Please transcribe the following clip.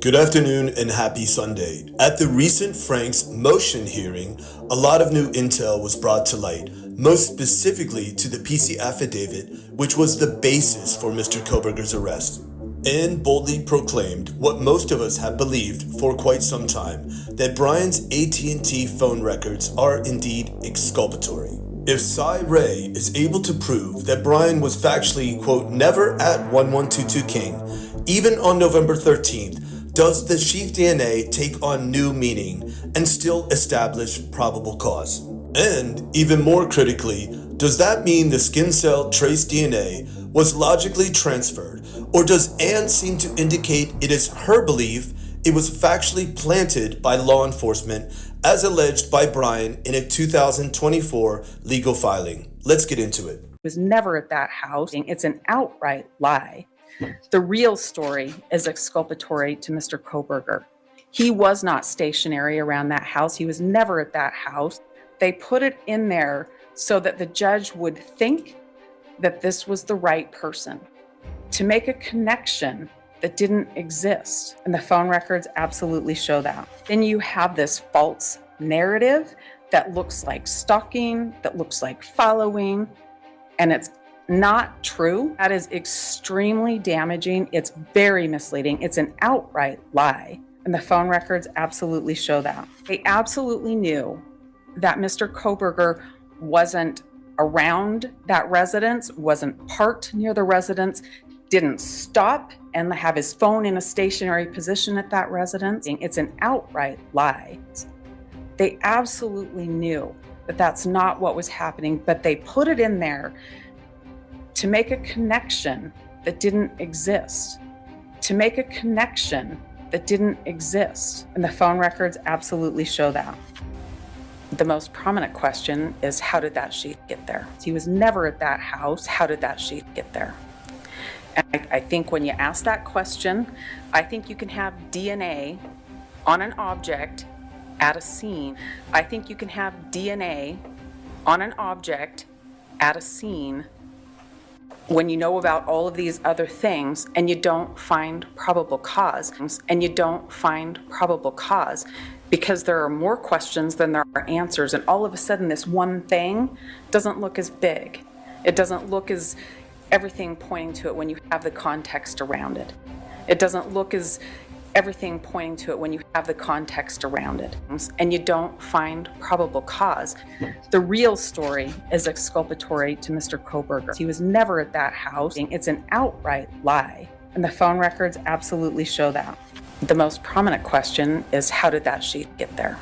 Good afternoon and happy Sunday. At the recent Frank's motion hearing, a lot of new intel was brought to light, most specifically to the PC affidavit, which was the basis for Mr. Kohberger's arrest, and boldly proclaimed what most of us have believed for quite some time, that Brian's AT&T phone records are indeed exculpatory. If Cy Ray is able to prove that Brian was factually, quote, never at 1122 King, even on November 13th, does the Sheath DNA take on new meaning and still establish probable cause? And even more critically, does that mean the skin cell trace DNA was logically transferred, or does Anne seem to indicate it is her belief it was factually planted by law enforcement as alleged by Brian in a 2024 legal filing? Let's get into it. Was never at that house. It's an outright lie. The real story is exculpatory to Mr. Kohberger. He was not stationary around that house. He was never at that house. They put it in there so that the judge would think that this was the right person, to make a connection that didn't exist. And the phone records absolutely show that. Then you have this false narrative that looks like stalking, that looks like following, and it's not true. That is extremely damaging. It's very misleading. It's an outright lie. And the phone records absolutely show that. They absolutely knew that Mr. Kohberger wasn't around that residence, wasn't parked near the residence, didn't stop and have his phone in a stationary position at that residence. It's an outright lie. They absolutely knew that that's not what was happening, but they put it in there to make a connection that didn't exist, to make a connection that didn't exist. And the phone records absolutely show that. The most prominent question is, how did that sheath get there? He was never at that house. How did that sheath get there? And I think when you ask that question, I think you can have DNA on an object at a scene. I think you can have DNA on an object at a scene when you know about all of these other things and you don't find probable cause, because there are more questions than there are answers, and all of a sudden this one thing doesn't look as big. It doesn't look as everything pointing to it when you have the context around it. It doesn't look as everything pointing to it when you have the context around it, and you don't find probable cause. The real story is exculpatory to Mr. Kohberger. He was never at that house. It's an outright lie, and the phone records absolutely show that. The most prominent question is, how did that sheath get there?